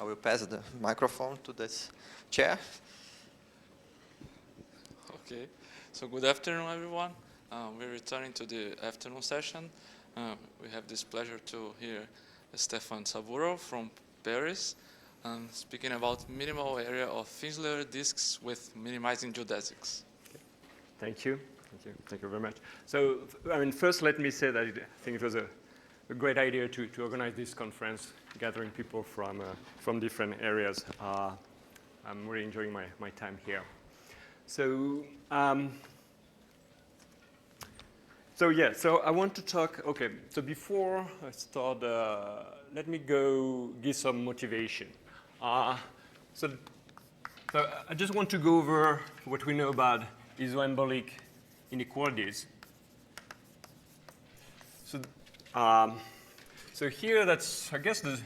I will pass the microphone to this chair. Okay, so good afternoon, everyone. We're returning to the afternoon session. We have this pleasure to hear Stéphane Sabourau from Paris, speaking about minimal area of Finsler disks with minimizing geodesics. Thank you. Thank you very much. So, I mean, first let me say that I think it was a great idea to organize this conference, gathering people from different areas. I'm really enjoying my time here. So, so I want to talk, okay, so before I start, let me give some motivation. So I just want to go over what we know about isoembolic inequalities. So here, that's, I guess, the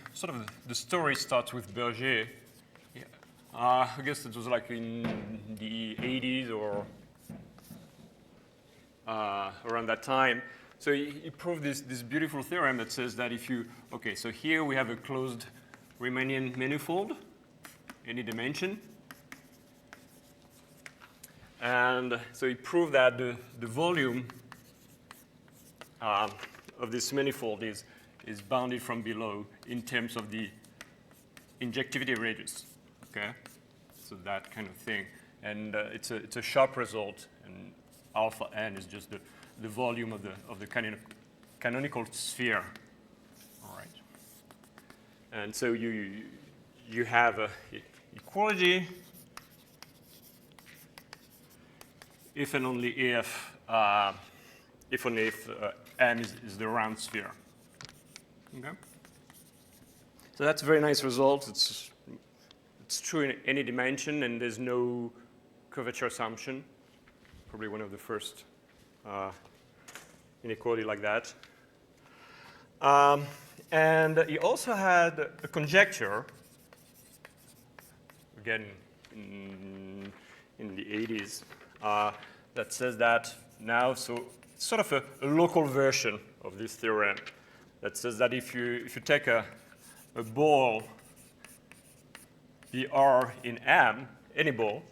story starts with Berger. Yeah. I guess it was like in the 80s or around that time. So he proved this beautiful theorem that says that if you, okay, so here we have a closed Riemannian manifold, any dimension. And so he proved that the volume of this manifold is bounded from below in terms of the injectivity radius, okay? So that kind of thing. And it's a sharp result, and alpha n is just the volume of the canonical sphere, all right? And so you have a equality if and only if M is the round sphere. Okay. So that's a very nice result. It's true in any dimension, and there's no curvature assumption. Probably one of the first inequality like that. And he also had a conjecture, again in the 80s, that says that now, so it's sort of a local version of this theorem that says that if you take a ball BR in M, any ball,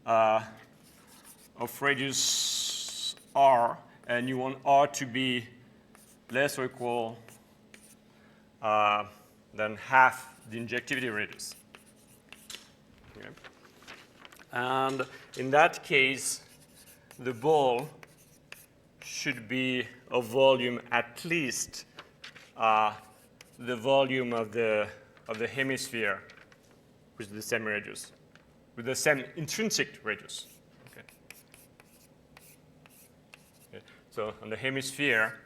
of radius R, and you want R to be less or equal than half the injectivity radius. Okay. And in that case, the ball should be of volume at least the volume of the hemisphere with the same radius, with the same intrinsic radius. Okay. Okay. So on the hemisphere,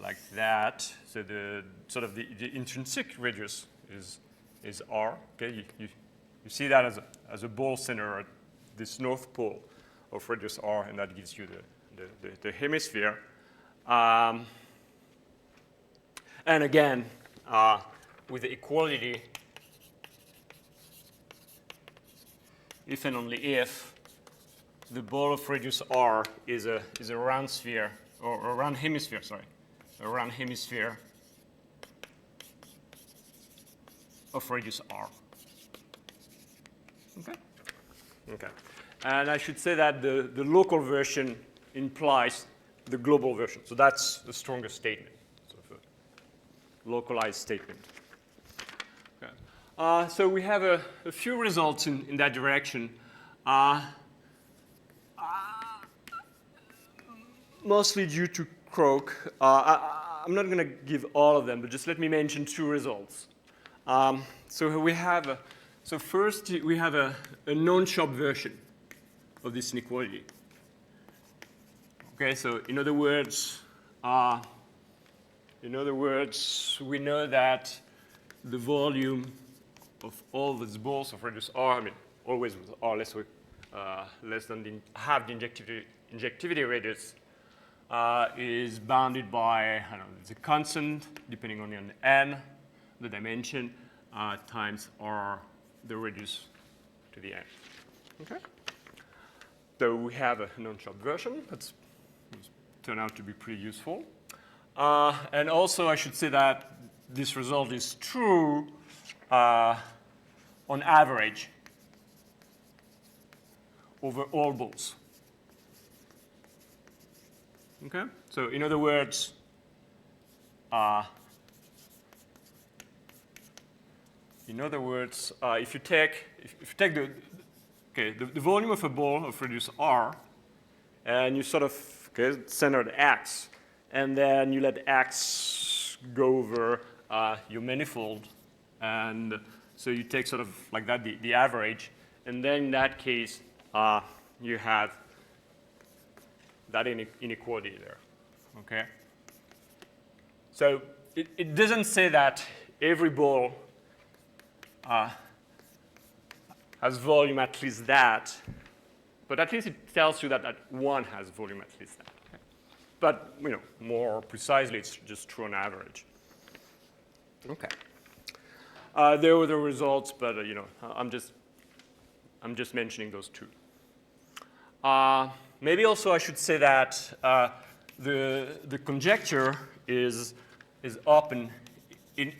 like that, so the sort of the intrinsic radius is R. Okay, you see that as a ball center at this north pole of radius R, and that gives you the hemisphere. And again, with the equality, if and only if the ball of radius R is a round sphere, or a round hemisphere, sorry, a round hemisphere of radius R. Okay? Okay. And I should say that the local version implies the global version. So that's the strongest statement, sort of a localized statement. Okay. So we have a few results in that direction. Mostly due to Croak. I'm not going to give all of them, but just let me mention two results. So we have, so first we have a non-sharp version of this inequality. Okay, so in other words, we know that the volume of all these balls of radius R, I mean, always with R less than half the injectivity radius, is bounded by, I don't know, it's a constant, depending on n, the dimension, times R, the radius to the n. Okay? So we have a non-sharp version that's turned out to be pretty useful. And also, I should say that this result is true on average over all balls. Okay? So in other words, if you take the volume of a ball of radius r, and you sort of center the x, and then you let x go over your manifold, and so you take sort of like that the average, and then in that case you have that inequality there. Okay. So it doesn't say that every ball has volume at least that, but at least it tells you that one has volume at least that. Okay? But more precisely, it's just true on average. Okay. There were the results, but I'm just mentioning those two. Maybe also I should say that the conjecture is open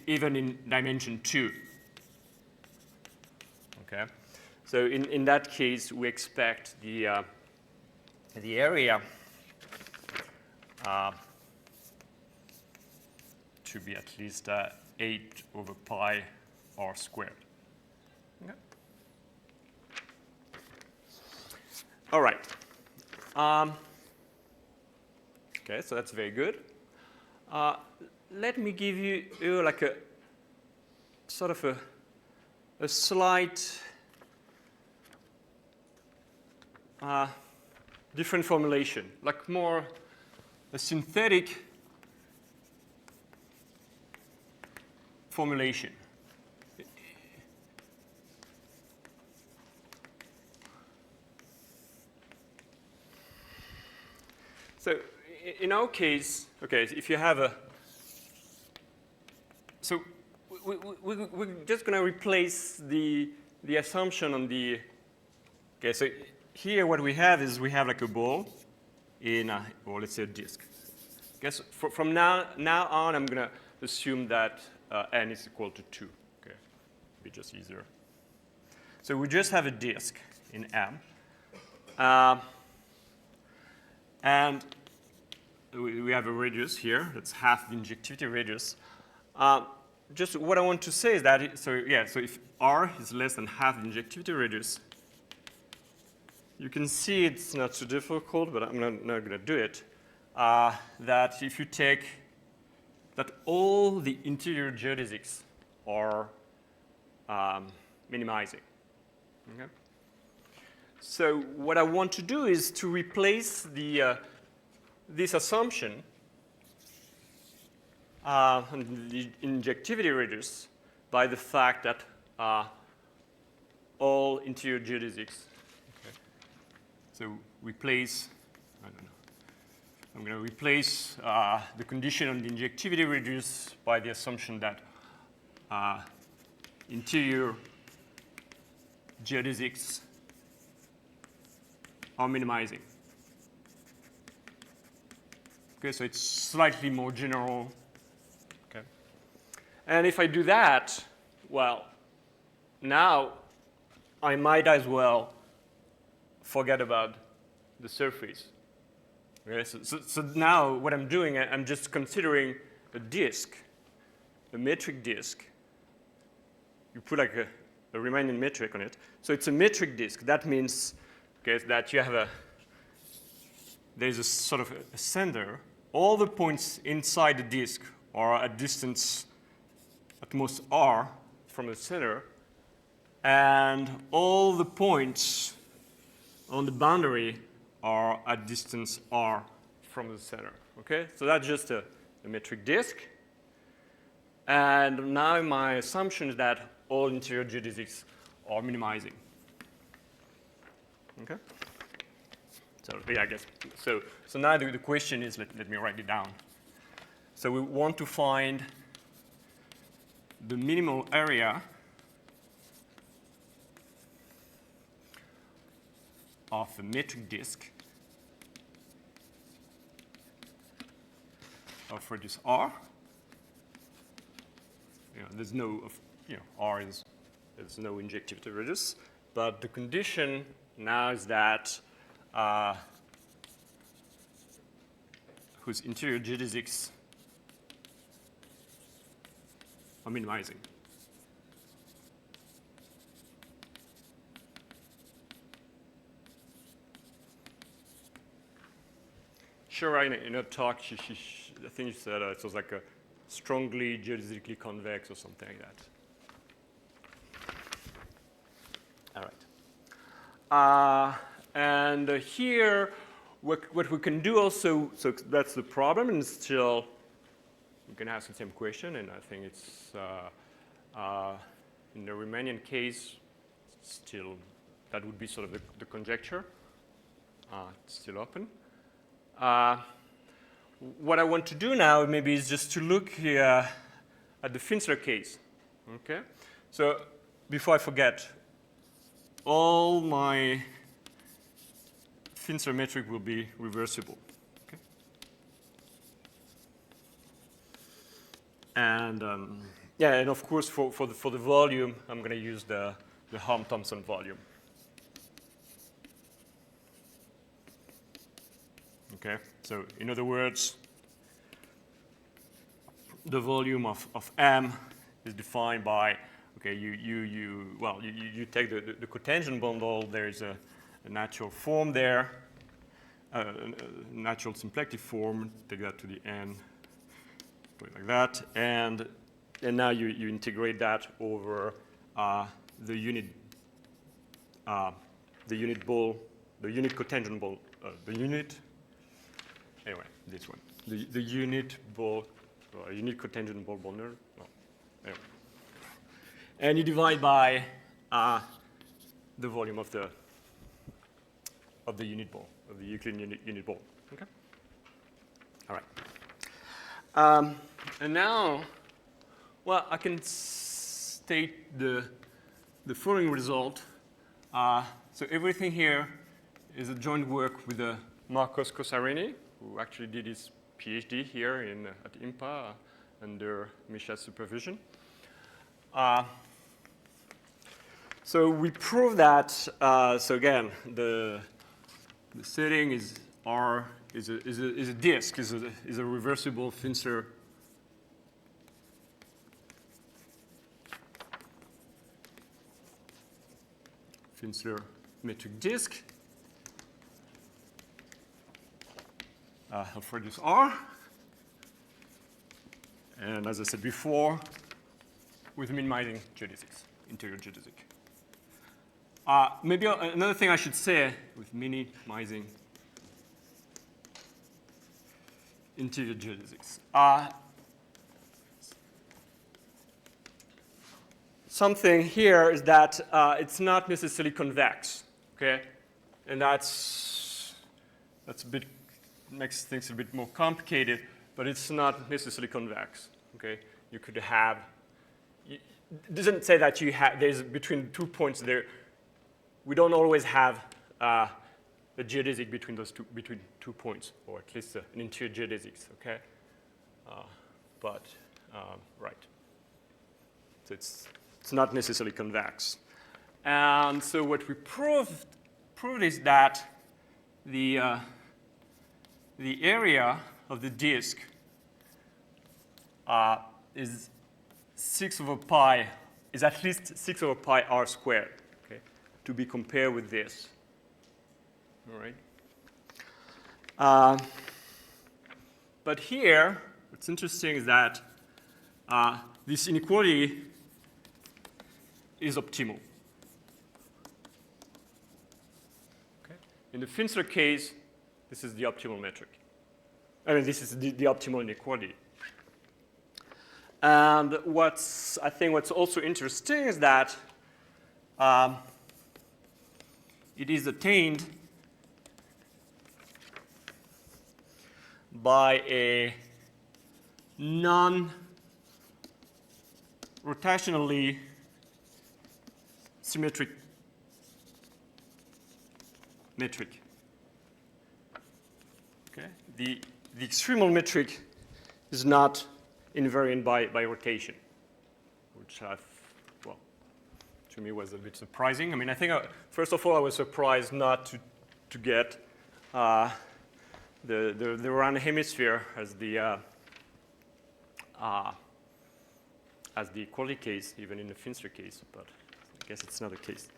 even in dimension 2. Okay, so in that case we expect the area to be at least 8 over pi r squared. Okay. All right. Okay, so that's very good. Let me give you like a sort of a slight different formulation, like more a synthetic formulation. So in our case, okay, if you have a, so we're just going to replace the assumption on the, okay, so here what we have is we have like a ball in a, or let's say a disk. Okay, so from now on, I'm going to assume that n is equal to 2. Okay, be just easier. So we just have a disk in M. And we have a radius here that's half the injectivity radius. Just what I want to say is that, so if r is less than half the injectivity radius, you can see it's not so difficult, but I'm not going to do it, that if you take that all the interior geodesics are minimizing. Okay? So what I want to do is to replace this assumption on the injectivity radius by the fact that all interior geodesics. Okay. So replace, I don't know. I'm going to replace the condition on the injectivity radius by the assumption that interior geodesics are minimizing. Okay, so it's slightly more general. Okay. And if I do that, well, now I might as well forget about the surface. Okay, so now what I'm doing, I'm just considering a disk, a metric disk. You put like a remaining metric on it. So it's a metric disk. That means that you have there's a sort of a center. All the points inside the disk are at distance at most r from the center. And all the points on the boundary are at distance r from the center. Okay? So that's just a metric disk. And now my assumption is that all interior geodesics are minimizing. Okay? So yeah, I guess. So now the question is, let me write it down. So we want to find the minimal area of a metric disk of radius r. There's no, R is there's no injectivity radius, but the condition now is that whose interior geodesics are minimizing. Sure, in a talk, I think she said it was like a strongly geodesically convex or something like that. All right. And here, what we can do also, so that's the problem, and still, we can ask the same question, and I think it's, in the Riemannian case, still, that would be sort of the conjecture. It's still open. What I want to do now maybe is just to look here at the Finsler case. Okay? So before I forget, all my Finsler metric will be reversible. Okay? And yeah, and of course for the volume, I'm going to use the Helm-Thomson volume. Okay, so in other words, the volume of M is defined by, okay, you take the cotangent bundle, there is a natural form there, a natural symplectic form, take that to the n, put it like that, and now you integrate that over the unit ball, the unit cotangent ball, anyway, this one. The unit ball, unit cotangent ball bundle. Oh, anyway. And you divide by the volume of the unit ball, of the Euclidean unit ball. Okay? All right. And now, well, I can state the following result. So everything here is a joint work with Marcos Cosarini, who actually did his PhD here at IMPA under Misha's supervision. So we prove that, so again, the setting is R is a disk, is a reversible Finsler metric disk. Of radius R. And as I said before, with minimizing geodesics, interior geodesic. Maybe another thing I should say with minimizing interior geodesics. Something here is that it's not necessarily convex, okay? And that's a bit, makes things a bit more complicated, but it's not necessarily convex, okay? You could have, it doesn't say that there's between 2 points there, we don't always have a geodesic between between 2 points, or at least an interior geodesics, okay? Right. So it's not necessarily convex. And so what we proved is that the area of the disk is 6 over pi, is at least 6 over pi r squared, okay, to be compared with this. All right. But here, what's interesting is that this inequality is optimal. Okay. In the Finsler case, this is the optimal metric. I mean, this is the optimal inequality. And I think what's also interesting is that it is attained by a non-rotationally symmetric metric. Okay? The extremal metric is not invariant by rotation, which to me was a bit surprising. I mean, I think, first of all, I was surprised not to get the round hemisphere as the equality case, even in the Finsler case, but I guess it's not the case.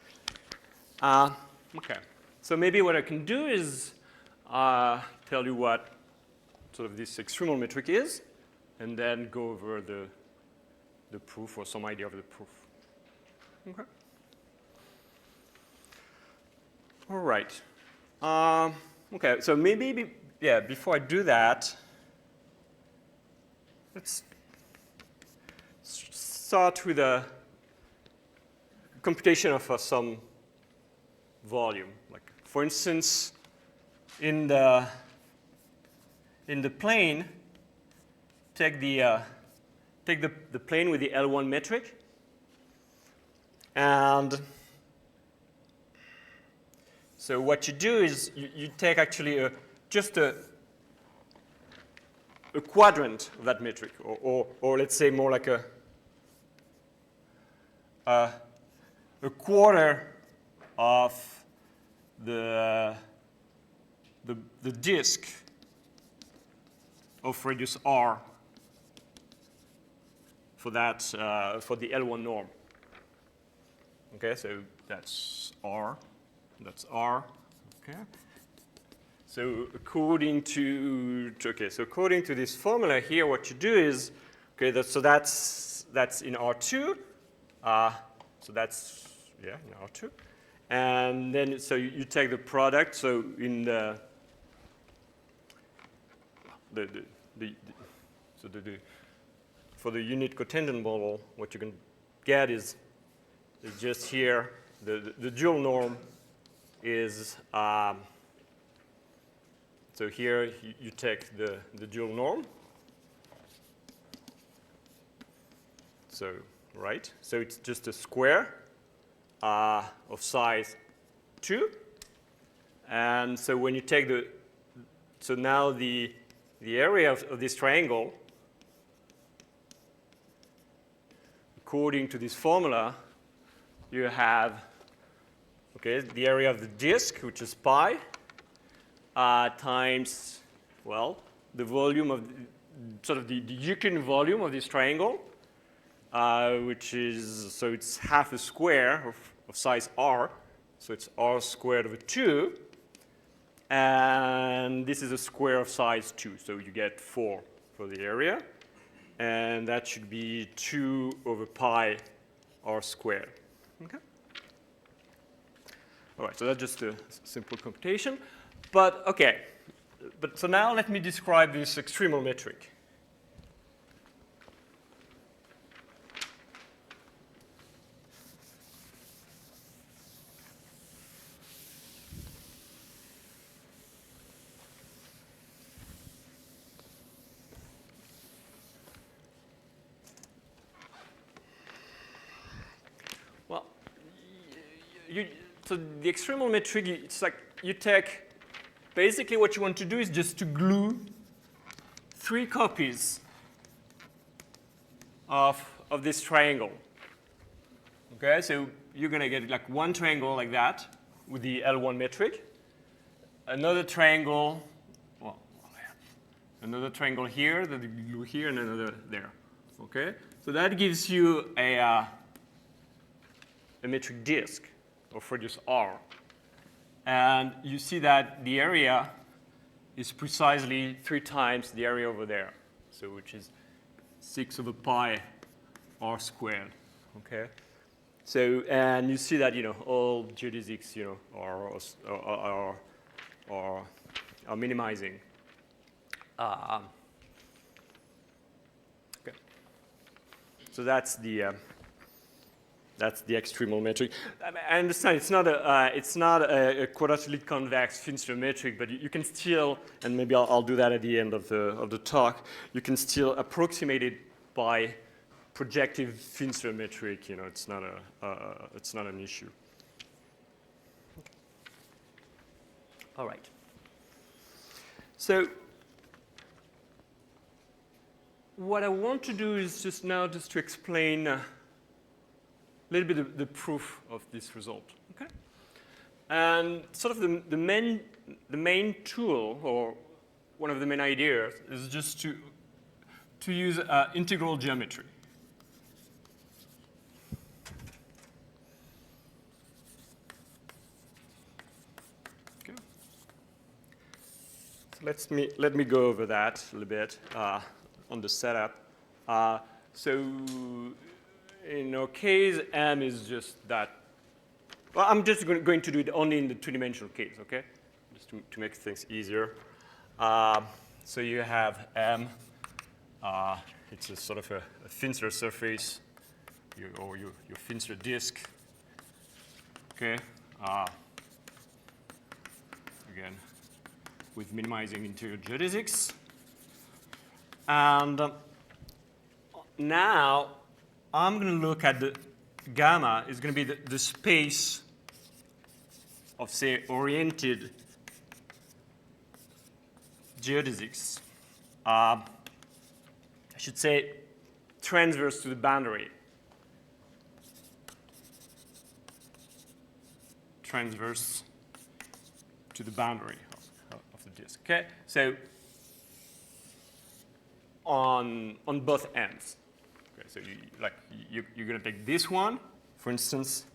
Okay, so maybe what I can do is tell you what sort of this extremal metric is, and then go over the proof or some idea of the proof. Okay. All right. Okay, so maybe, before I do that, let's start with a computation of some volume. Like, for instance, in the plane, take the plane with the L1 metric, and so what you do is you take actually just a quadrant of that metric, or let's say more like a quarter of the disk of radius r for that for the L1 norm. Okay, so that's r. That's r. Okay. So according to this formula here, what you do is that's in R2. So that's in R2, and then so you take the product. So in for the unit cotangent model, what you can get is just here the dual norm is so here you take the dual norm. So right, so it's just a square of size 2, and so when you take so now the area of this triangle, according to this formula, you have the area of the disk, which is pi, times, the volume of sort of the Euclidean volume of this triangle, which is, so it's half a square of size r, so it's r squared over 2, and this is a square of size 2, so you get 4 for the area, and that should be 2 over pi r squared. Okay. All right, so that's just a simple computation. But so now let me describe this extremal metric. So the extremal metric, it's like you take, basically what you want to do is just to glue 3 copies of this triangle. Okay, so you're going to get like one triangle like that with the L1 metric, another triangle, another triangle here that you glue here, and another there. Okay, so that gives you a metric disk of radius r. And you see that the area is precisely 3 times the area over there, so which is 6 over pi r squared. Okay, so and you see that all geodesics are minimizing. Okay, so that's the extremal metric. I understand it's not a quadratically convex Finsler metric, but you can still, and maybe I'll do that at the end of the talk. You can still approximate it by projective Finsler metric. It's not an issue. Okay. All right. So what I want to do is just to explain. little bit the proof of this result. Okay? And sort of the main tool, or one of the main ideas, is just to use integral geometry. Okay. So let me go over that a little bit on the setup. So in our case, M is just that. Well, I'm just going to do it only in the two-dimensional case, okay? Just to make things easier. So you have M. It's a sort of a Finsler surface, or your Finsler disk. Okay. Again, with minimizing interior geodesics. And now I'm going to look at the gamma is going to be the space of, say, oriented geodesics. I should say transverse to the boundary. Transverse to the boundary of the disk. Okay, so on both ends. Okay, so you're going to take this one, for instance,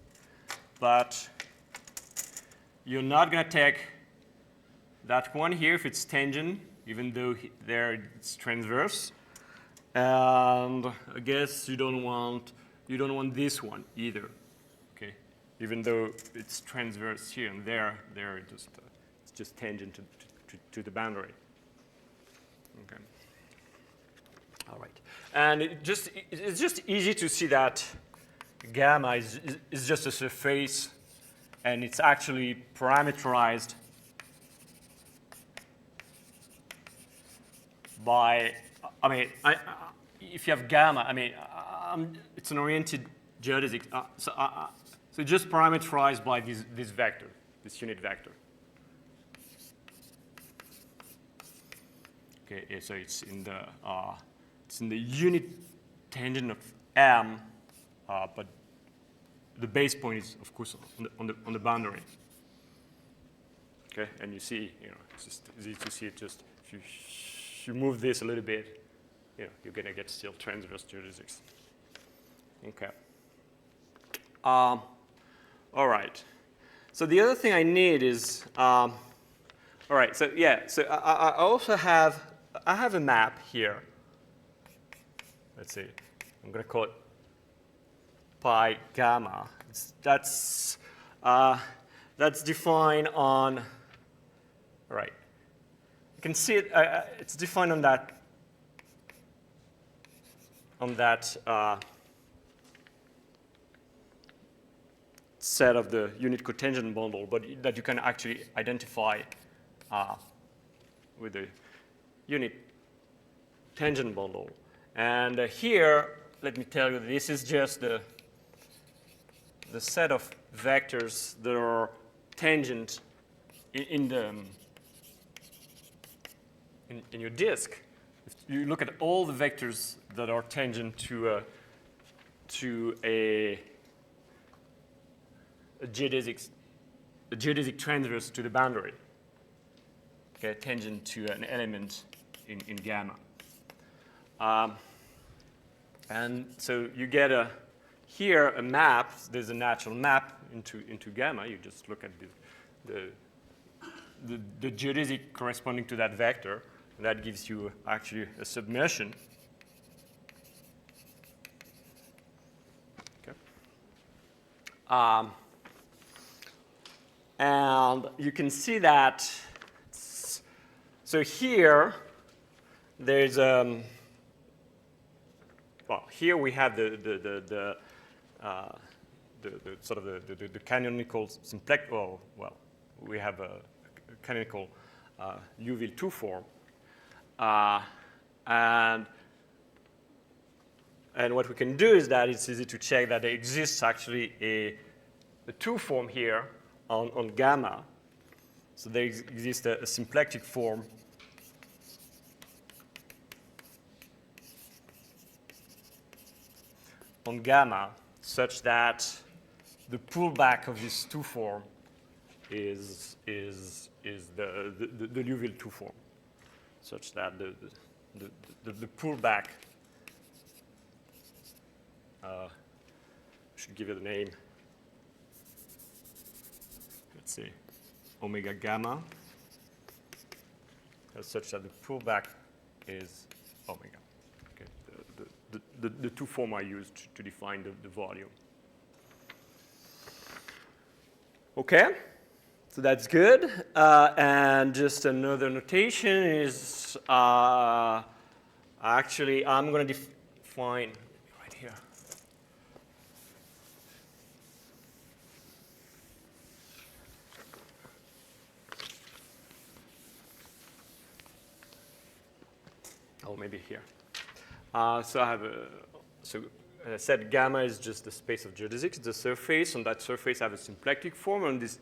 but you're not going to take that one here if it's tangent, even though there it's transverse. And I guess you don't want this one either. Okay, even though it's transverse here and there it's just tangent to the boundary. Okay. All right. And it's just easy to see that gamma is just a surface, and it's actually parameterized by, if you have gamma, it's an oriented geodesic. So just parameterized by this vector, this unit vector. Okay, so it's in the unit tangent of M, but the base point is, of course, on the boundary. Okay, and you see, it's just easy to see it. Just if you move this a little bit, you're going to get still transverse geodesics. Okay. All right. So the other thing I need is, all right. So yeah. So I also have a map here. Let's see. I'm going to call it pi gamma. That's defined on. All right. You can see it. It's defined on that. Set of the unit cotangent bundle, but that you can actually identify with the unit tangent bundle. And here, let me tell you, this is just the set of vectors that are tangent in your disk. If you look at all the vectors that are tangent to a geodesic transverse to the boundary, okay, tangent to an element in gamma. And so you get here a map. There's a natural map into gamma. You just look at the geodesic corresponding to that vector, and that gives you actually a submersion. Okay. And you can see that. So here, there's here we have the sort of the canonical simplex. Well, we have a canonical Liouville-2 form, and what we can do is that it's easy to check that there exists actually a 2 form here on gamma. So there exists a symplectic form on gamma. such that the pullback of this two form is the Liouville two form, such that the pullback should give it a name. Let's say omega gamma, such that the pullback is omega. Okay. The two form I used to define the volume. Okay, so that's good. And just another notation is actually I'm going to define right here. Oh, maybe here. So I have so as I said, gamma is just the space of geodesics. It's the surface. On that surface, I have a symplectic form. And this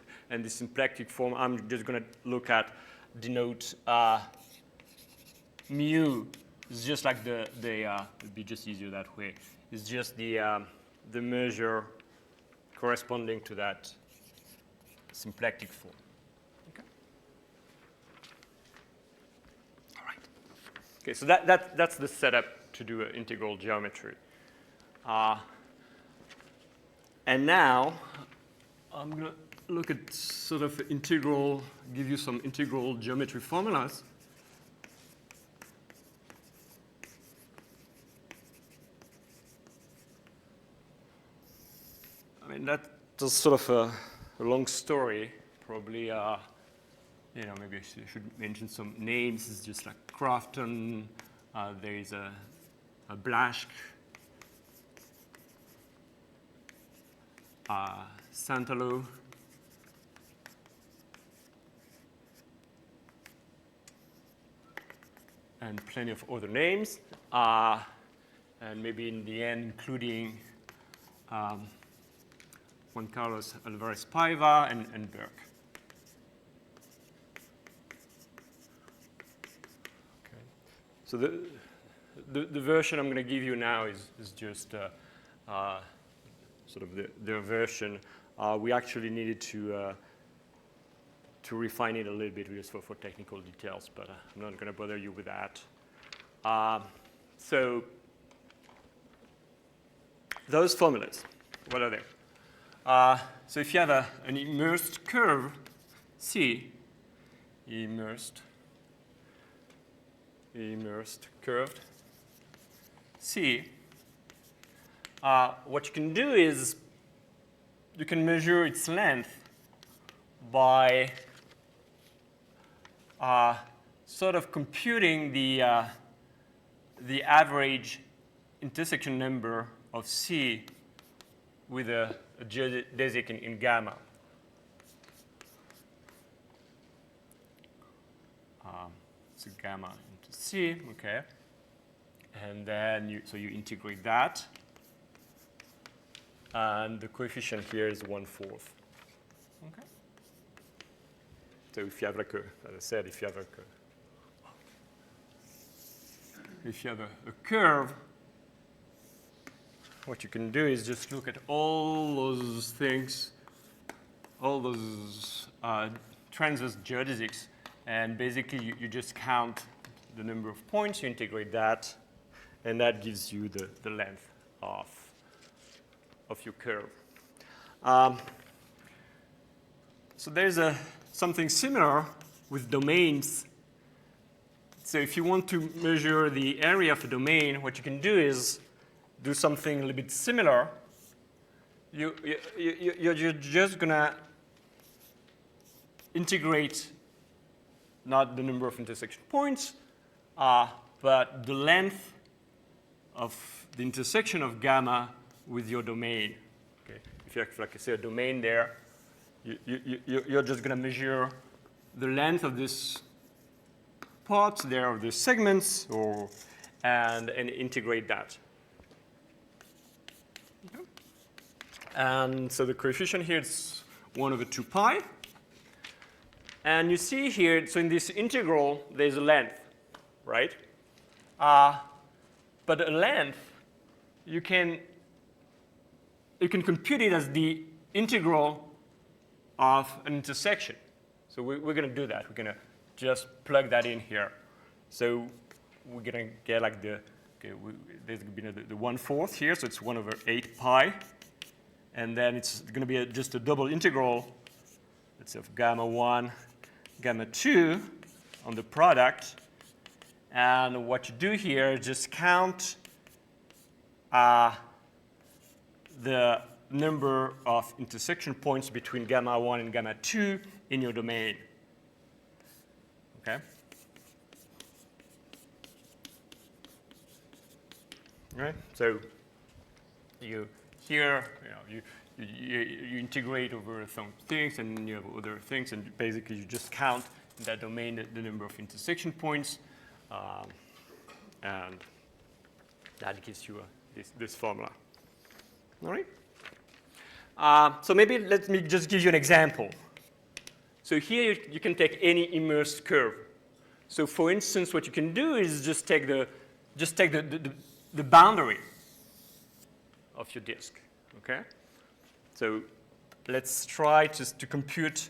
symplectic form, I'm just going to look at, denote mu. It's just like it'd be just easier that way. It's just the measure corresponding to that symplectic form. Okay. All right. Okay, so that's the setup to do integral geometry. And now I'm going to look at sort of integral, give you some integral geometry formulas. I mean, that's sort of a long story. Probably, maybe I should mention some names. It's just like Crofton. There is a Blaschke. Santalo, and plenty of other names, and maybe in the end including Juan Carlos Alvarez Paiva and Burke. Okay. So the version I'm going to give you now is just sort of their version. We actually needed to refine it a little bit just for technical details, but I'm not going to bother you with that. So those formulas, what are they? So if you have an immersed curve, C, immersed curved, C, what you can do is you can measure its length by sort of computing the average intersection number of C with a geodesic in gamma. So gamma into C, okay. And then you integrate that. And the coefficient here is 1/4. Okay. So if you have like as I said, if you have a curve, what you can do is just look at all those things, all those transverse geodesics, and basically you just count the number of points, you integrate that, and that gives you the length of your curve. So there's something similar with domains. So if you want to measure the area of a domain, what you can do is do something a little bit similar. You're just going to integrate not the number of intersection points, but the length of the intersection of gamma with your domain. Okay. If you have, like I say, a domain there, you're just going to measure the length of this part there, of the segments, and integrate that. Okay. And so the coefficient here is 1/2 pi. And you see here, so in this integral, there's a length, right? But a length, you can you can compute it as the integral of an intersection. So we're going to do that. We're going to just plug that in here. So we're going to get like the, okay, there's going to be the 1/4 here, so it's 1/8 pi. And then it's going to be just a double integral, let's say, of gamma 1, gamma 2 on the product. And what you do here is just count the number of intersection points between gamma 1 and gamma 2 in your domain. Okay? All right? So you here, you integrate over some things, and you have other things, and basically you just count in that domain the number of intersection points, and that gives you this formula. All right? So maybe let me just give you an example. So here you can take any immersed curve. So for instance, what you can do is just take the boundary of your disk. Okay? So let's try just to compute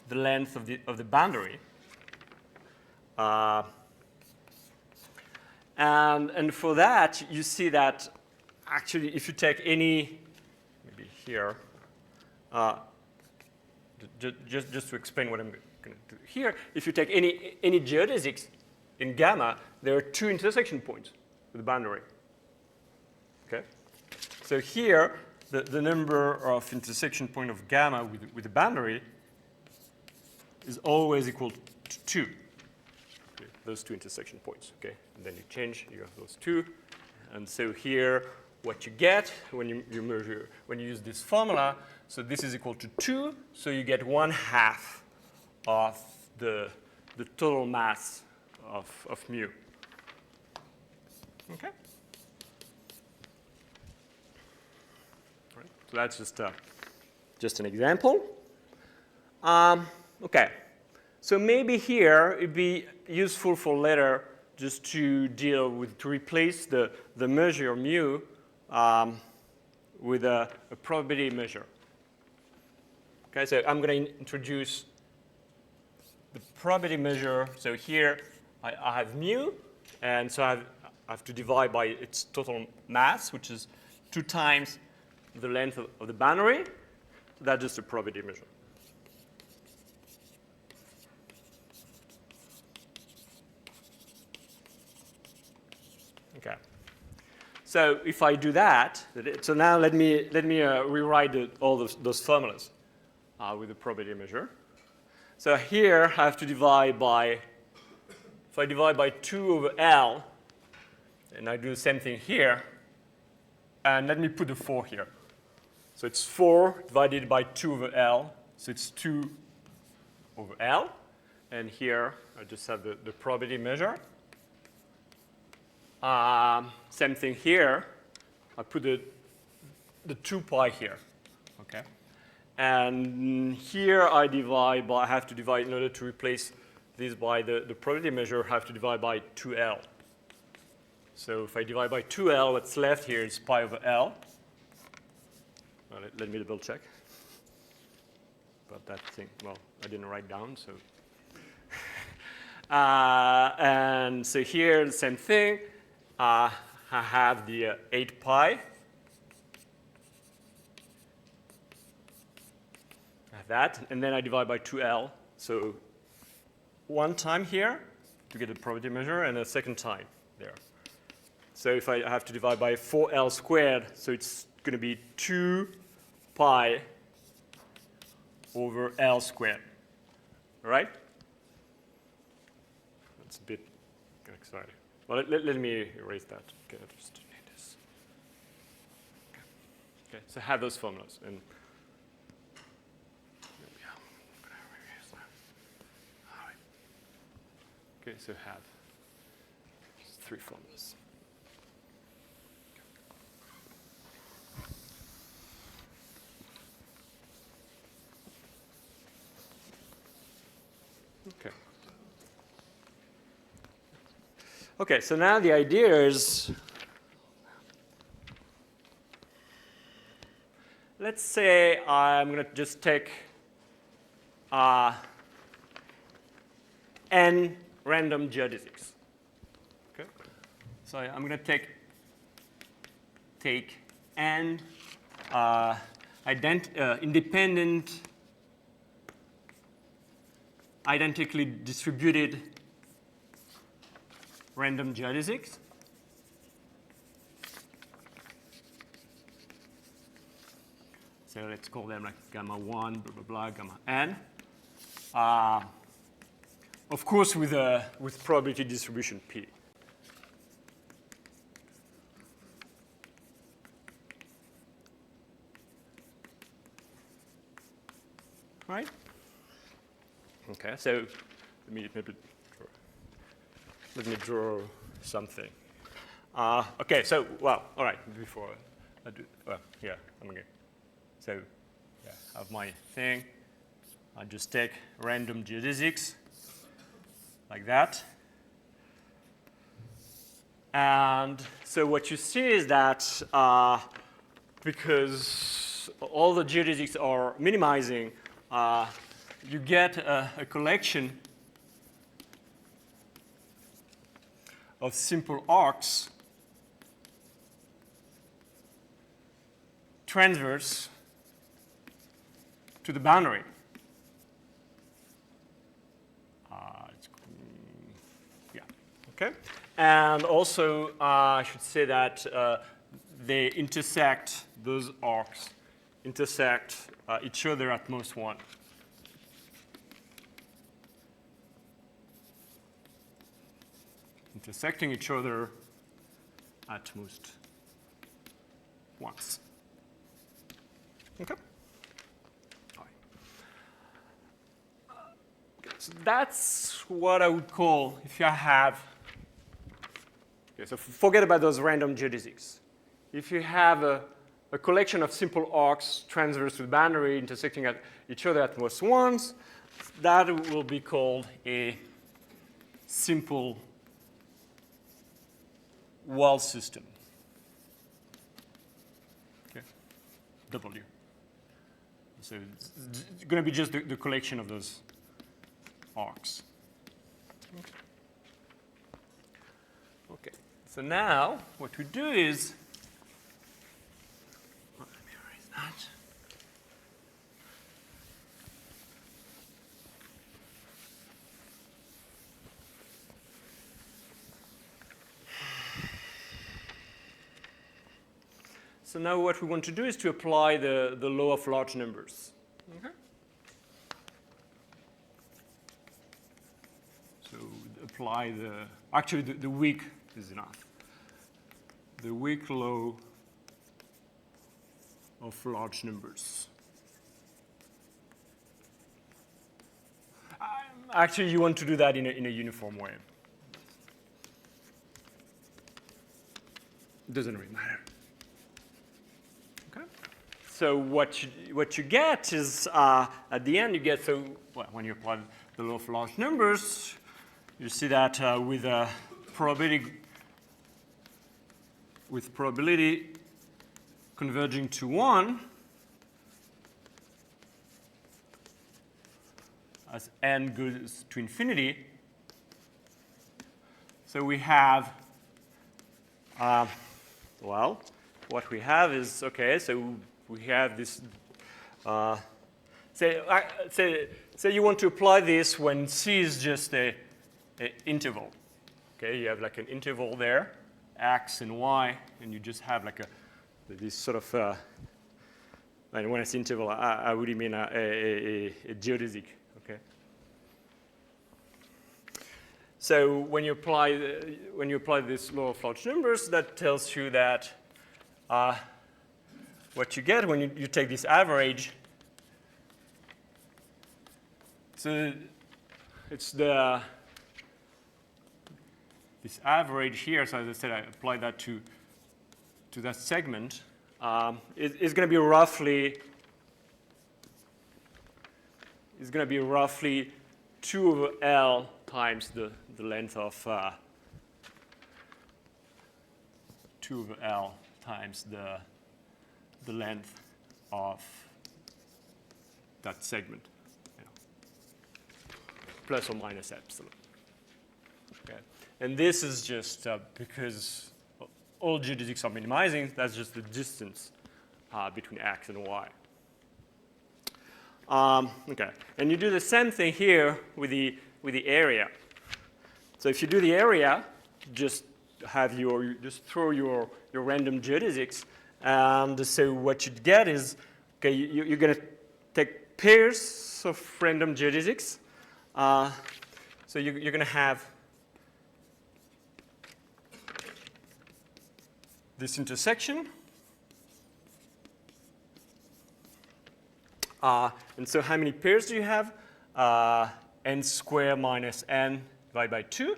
the length of the boundary. And for that, you see that actually if you take any, maybe here, just to explain what I'm going to do here, if you take any geodesics in gamma, there are 2 intersection points with the boundary. Okay? So here, the number of intersection point of gamma with the boundary is always equal to 2. Okay, those 2 intersection points. Okay, and then you change, you have those 2. And so here, what you get when you measure, when you use this formula, so this is equal to 2, so you get 1/2 of the total mass of mu. Okay? All right, so that's just an example. Okay, so maybe here it'd be useful for later just to to replace the measure mu with a probability measure. Okay, so I'm going to introduce the probability measure. So here I have mu, and so I have to divide by its total mass, which is 2 times the length of the boundary. So that's just a probability measure. Okay. So if I do that, so now let me rewrite all those formulas with the probability measure. So here I have to divide by, if I divide by 2/L, and I do the same thing here, and let me put the 4 here. So it's 4 divided by 2/L, so it's 2/L. And here I just have the probability measure. Same thing here. I put the 2 pi here. Okay. And here I have to divide, in order to replace this by the probability measure, I have to divide by 2L. So if I divide by 2L, what's left here is pi/L. Well, let me double check. But that thing, well, I didn't write down, so. And so here, the same thing. I have the 8 pi. I have that, and then I divide by 2L. So 1 time here to get the probability measure, and a second time there. So if I have to divide by 4L squared, so it's going to be 2 pi over L squared. All right? That's a bit exciting. Well, let me erase that. Okay, I just need this. Okay, so have those formulas. And yeah, I'm going to erase that. All right. Okay, so have 3 formulas. Okay. Okay, so now the idea is, let's say I'm going to just take n random geodesics. Okay? So I'm going to take n independent, identically distributed random geodesics. So let's call them like gamma 1, blah, blah, blah, gamma n. Of course, with probability distribution P. Right? Okay, so let me draw something. Okay, so, well, all right, before I do, well, yeah, I'm okay. So, yeah, I have my thing. I just take random geodesics, like that. And so what you see is that because all the geodesics are minimizing, you get a collection of simple arcs transverse to the boundary. Yeah, okay. And also, I should say that they intersect, those arcs intersect each other at most one. Intersecting each other at most once. Okay? All right. So that's what I would call, if you have, okay, so forget about those random geodesics. If you have a collection of simple arcs transverse to the boundary intersecting at each other at most once, that will be called a simple wall system. Okay, W. So it's going to be just the collection of those arcs. Okay, so now what we do is, let me erase that. So now what we want to do is to apply the law of large numbers. Okay. So apply actually the weak is enough. The weak law of large numbers. Actually, you want to do that in a uniform way. It doesn't really matter. So what you get is, at the end, you get, so well, when you apply the law of large numbers, you see that with probability converging to 1, as n goes to infinity, so we have, well, what we have is, okay, so we have this, say you want to apply this when C is just a interval. Okay, you have like an interval there, X and Y, and you just have like this sort of, and when I say interval, I really mean a geodesic, okay? So when you apply this law of large numbers, that tells you that what you get when you take this average, so it's this average here. So as I said, I apply that to that segment. It's going to be roughly 2 over L times the length of 2 over L times the length of that segment, plus or minus epsilon. Okay. And this is just because all geodesics are minimizing, that's just the distance between x and y. Okay, and you do the same thing here with the area. So if you do the area, just throw your random geodesics, and so what you'd get is, okay, you're going to take pairs of random geodesics. So you're going to have this intersection. And so how many pairs do you have? N squared minus n divided by 2.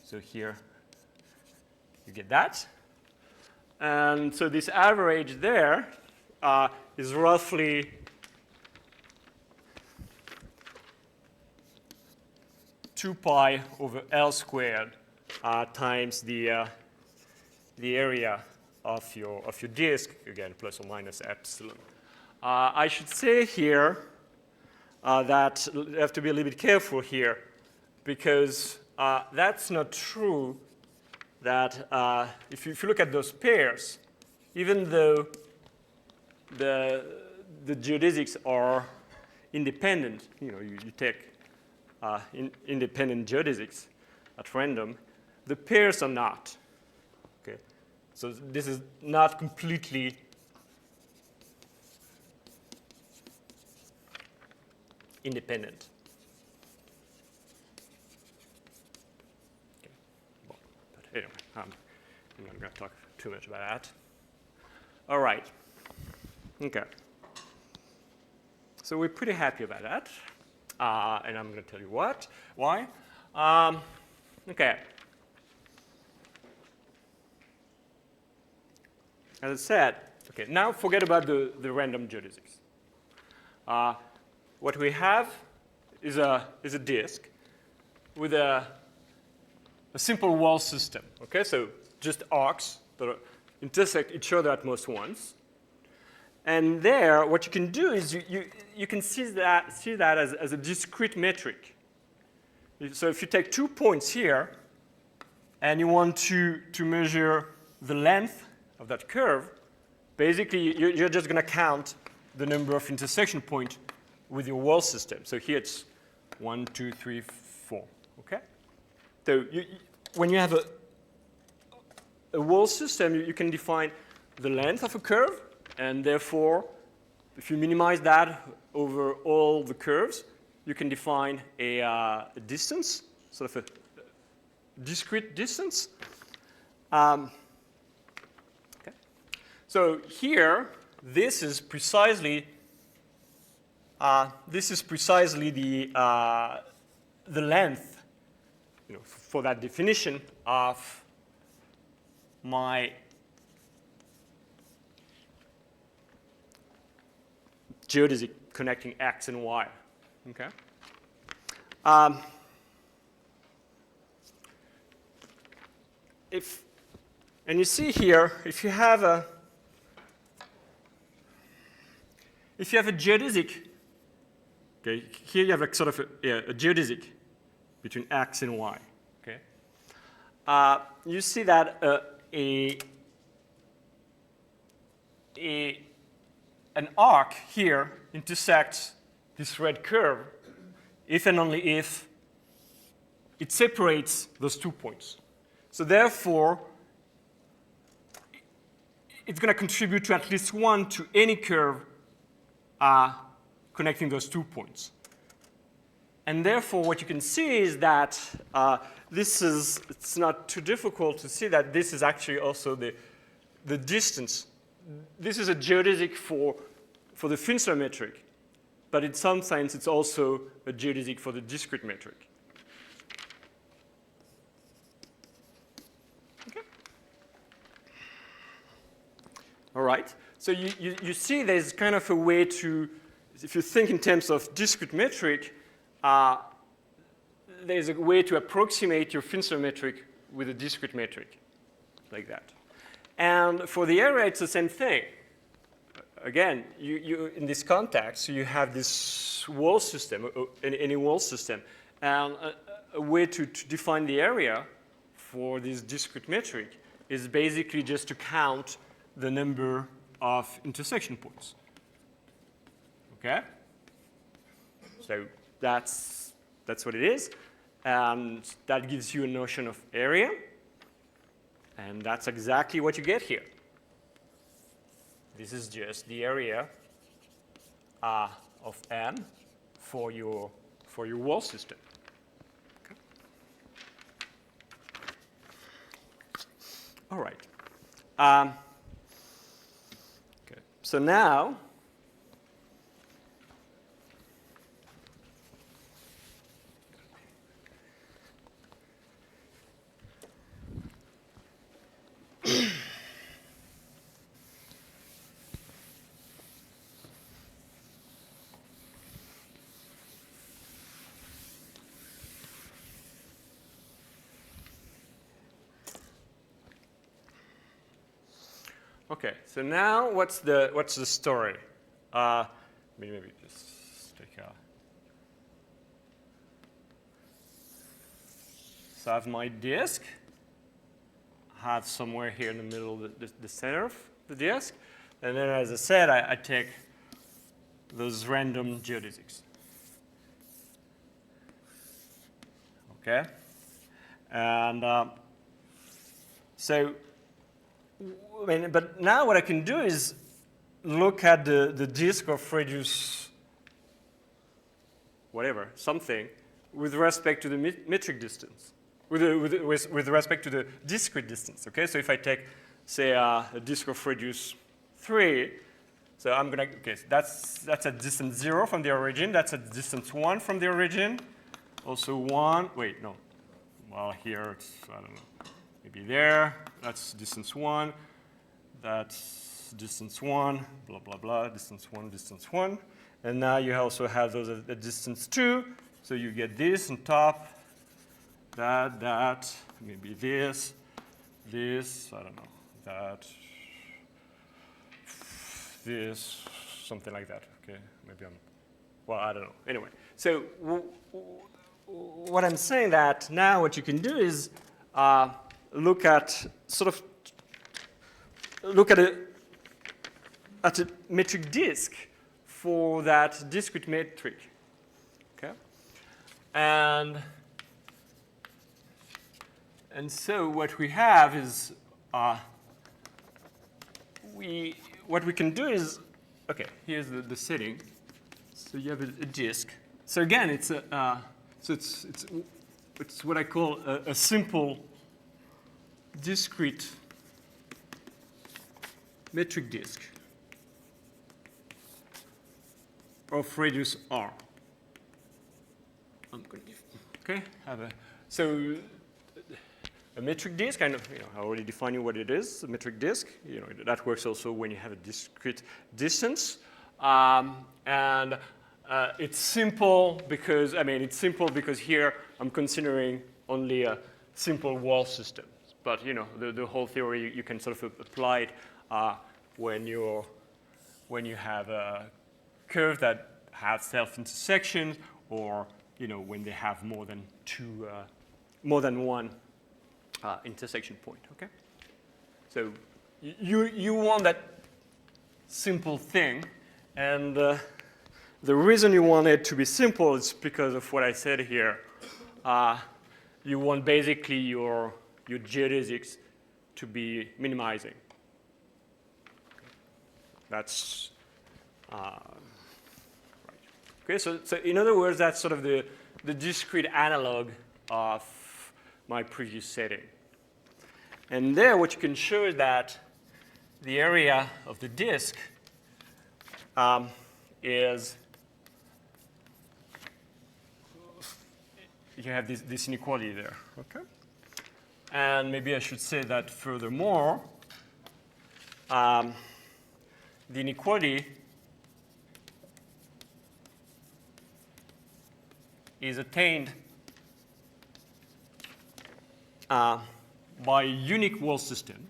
So here you get that. And so this average there is roughly two pi over L squared times the area of your disk, again, plus or minus epsilon. I should say here that you have to be a little bit careful here, because that's not true that if you look at those pairs, even though the geodesics are independent, you take independent geodesics at random, the pairs are not. Okay, so this is not completely independent. Okay. Well, but anyway, I'm not going to talk too much about that. All right. Okay. So we're pretty happy about that. And I'm going to tell you why. Okay. As I said, okay, now forget about the random geodesics. What we have is a disk with a simple wall system. Okay, so just arcs that intersect each other at most once. And there, what you can do is you can see that as a discrete metric. So if you take 2 points here, and you want to measure the length of that curve, basically you're just going to count the number of intersection points with your wall system. So here it's 1, 2, 3, 4. Okay. So when you have a wall system, you can define the length of a curve. And therefore, if you minimize that over all the curves, you can define a distance, sort of a discrete distance. Okay. So here, this is precisely the length, for that definition of my geodesic connecting x and y. Okay. And you see here, if you have a geodesic, okay, here you have like sort of a geodesic between x and y. Okay. You see that an arc here intersects this red curve if and only if it separates those 2 points. So therefore, it's going to contribute to at least 1 to any curve connecting those 2 points. And therefore, what you can see is that it's not too difficult to see that this is actually also the distance. This is a geodesic for the Finsler metric, but in some sense, it's also a geodesic for the discrete metric. Okay. All right. So you see there's kind of a way to, if you think in terms of discrete metric, there's a way to approximate your Finsler metric with a discrete metric, like that. And for the area, it's the same thing. again, you in this context, you have this wall system, any wall system, and a way to define the area for this discrete metric is basically just to count the number of intersection points. Okay? So that's what it is. And that gives you a notion of area. And that's exactly what you get here. This is just the area of M for your wall system. Okay. All right. Okay. So now, okay, so now what's the story? Maybe just take a. So I have my disk. I have somewhere here in the middle the center of the disk, and then, as I said, I take those random geodesics. Okay, and so. But now what I can do is look at the disk of radius, whatever, something, with respect to the metric distance, with respect to the discrete distance. Okay, so if I take, say, a disk of radius 3, so I'm gonna, okay, so that's a distance 0 from the origin. That's a distance 1 from the origin. Also 1. Wait, no. Well, here it's, I don't know. Maybe there, that's distance 1, that's distance 1, blah, blah, blah, distance 1. And now you also have those at distance 2, so you get this on top, that, maybe this, I don't know, that, this, something like that, okay? Maybe well, I don't know. Anyway, so what I'm saying that now what you can do is look at a metric disk for that discrete metric, okay? And so what we have is what we can do is, okay, here's the setting. So you have a disk. So again, it's it's what I call a simple discrete metric disk of radius r. I'm going to give, okay, so a metric disk, I already defined you what it is, a metric disk. That works also when you have a discrete distance. And it's simple because, here I'm considering only a simple wall system. But, the whole theory, you can sort of apply it when you have a curve that has self-intersections, or, when they have more than one intersection point, okay? So you want that simple thing, and the reason you want it to be simple is because of what I said here. You want basically your geodesics to be minimizing. That's right. Okay, so in other words, that's sort of the discrete analog of my previous setting. And there, what you can show is that the area of the disk is, you have this inequality there, okay? And maybe I should say that furthermore, the inequality is attained by a unique wall system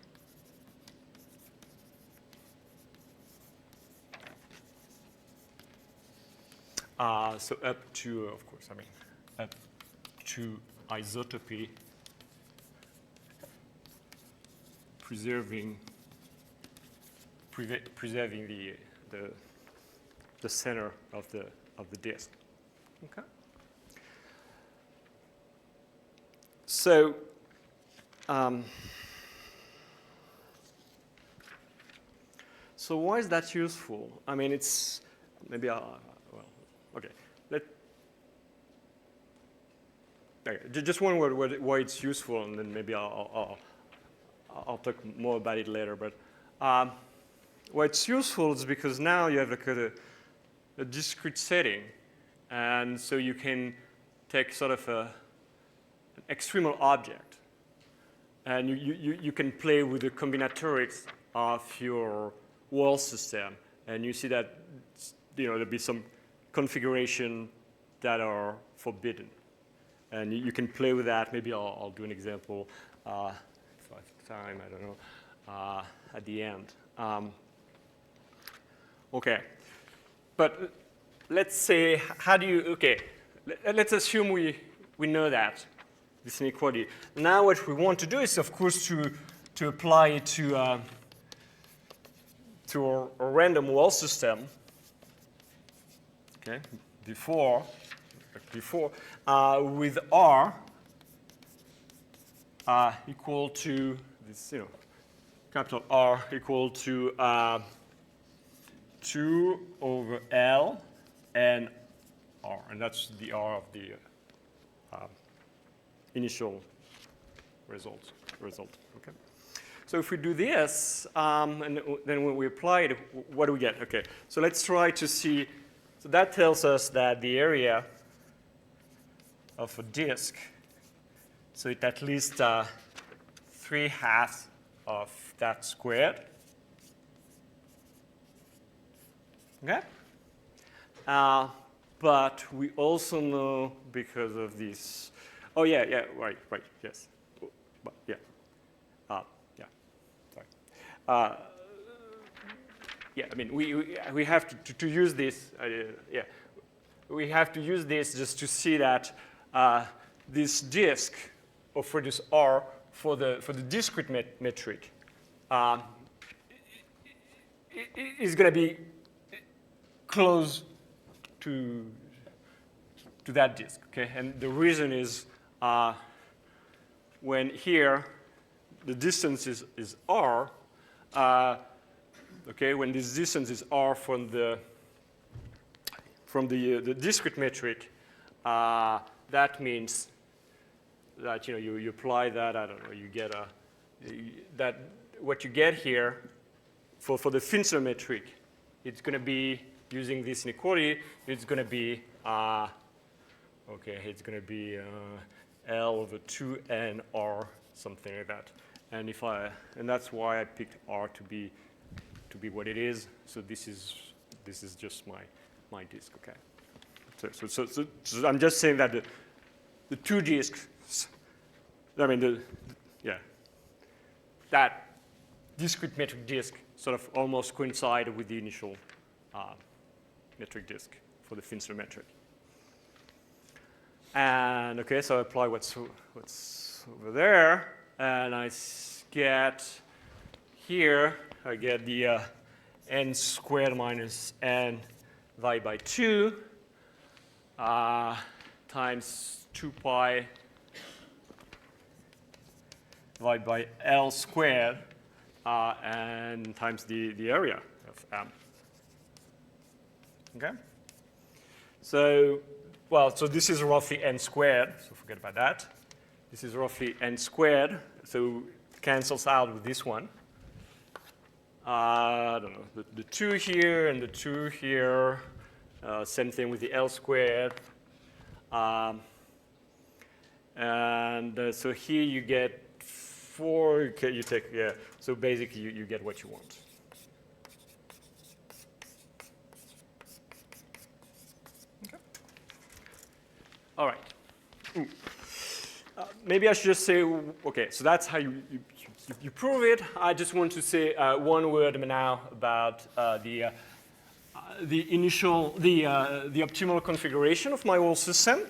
So up to, of course, I mean, up to isotopy, preserving the center of the disk. Okay. So so why is that useful? I mean, it's maybe well, okay. Just one word why it's useful, and then maybe I'll talk more about it later. But why it's useful is because now you have like a discrete setting, and so you can take sort of an extremal object, and you can play with the combinatorics of your wall system, and you see that there'll be some configuration that are forbidden, and you can play with that. Maybe I'll do an example if I have time. I don't know at the end. Okay, but let's say let's assume we know that this inequality. Now what we want to do is, of course, to apply it to a random wall system. Okay, before with R equal to this, capital R equal to 2 over L and R, and that's the R of the initial result. Okay. So if we do this, and then when we apply it, what do we get? Okay. So let's try to see. So that tells us that the area of a disk, so it's at least 3/2 of that squared. Okay? But we also know because of this. Oh, yeah, right, yes. But, yeah. Sorry. Yeah, I mean, we have to use this. We have to use this just to see that this disk of radius R for the discrete metric is going to be close to that disk. Okay, and the reason is when here the distance is R. Okay, when this distance is R from the discrete metric, that means that you apply that. I don't know. You get that what you get here for the Finsler metric, it's going to be using this inequality. It's going to be it's going to be L over 2n R, something like that. And that's why I picked R to be what it is. So this is just my disk. Okay. So I'm just saying that the two disks. I mean that discrete metric disk sort of almost coincide with the initial metric disk for the Finsler metric. And okay, so I apply what's over there, and I get here. I get the n squared minus n divided by 2 times 2 pi divided by L squared and times the area of M. Okay? So this is roughly n squared, so forget about that. This is roughly n squared, so it cancels out with this one. I don't know, the 2 here and the 2 here, same thing with the L squared. And so here you get 4, okay, you take, so basically you get what you want. Okay. All right. Maybe I should just say, okay, so that's how you prove it. I just want to say one word now about the initial, the optimal configuration of my whole system.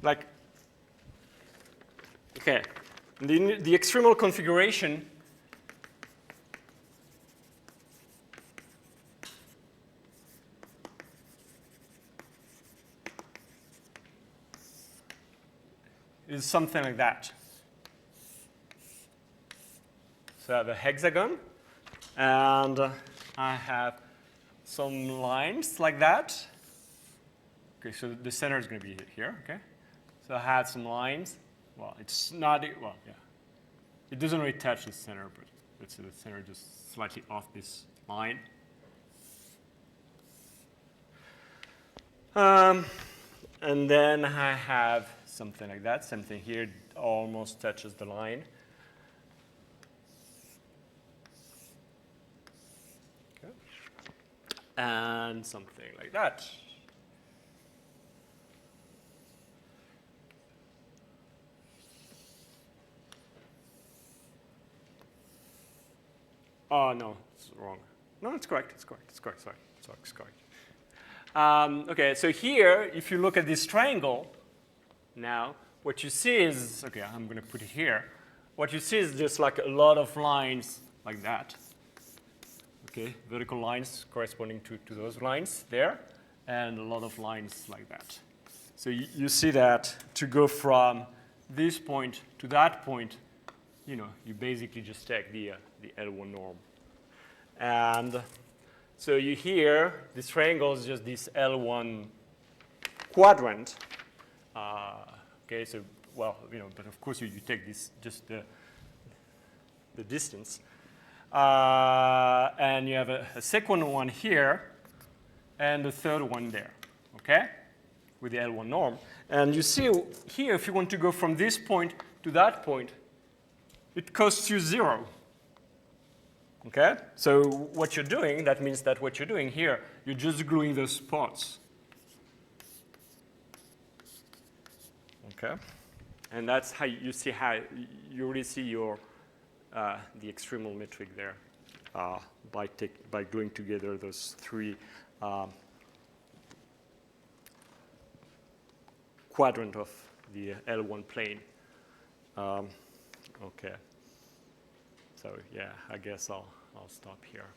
Like, okay, the extremal configuration is something like that. So I have a hexagon, and I have some lines like that. Okay, so the center is going to be here, okay? So I had some lines. Well, it's not, well, yeah. It doesn't really touch the center, but let's say the center just slightly off this line. And then I have something like that. Something here almost touches the line. Okay. And something like that. Oh, no, it's wrong. No, it's correct. It's correct. It's correct. Sorry. It's correct. Okay, so here, if you look at this triangle, now, what you see is, okay, I'm going to put it here. What you see is just like a lot of lines like that. Okay, vertical lines corresponding to those lines there, and a lot of lines like that. So you see that to go from this point to that point, you know, you basically just take the L1 norm. And so you hear this triangle is just this L1 quadrant. Okay, so, well, you know, but of course you take this, just the distance. And you have a second one here and a third one there, okay, with the L1 norm. And you see here, if you want to go from this point to that point, it costs you 0. Okay? So what you're doing, that means that what you're doing here, you're just gluing those spots. Okay? And that's how you see how you really see your the extremal metric there by gluing together those three quadrant of the L1 plane. Okay. So yeah, I guess I'll stop here.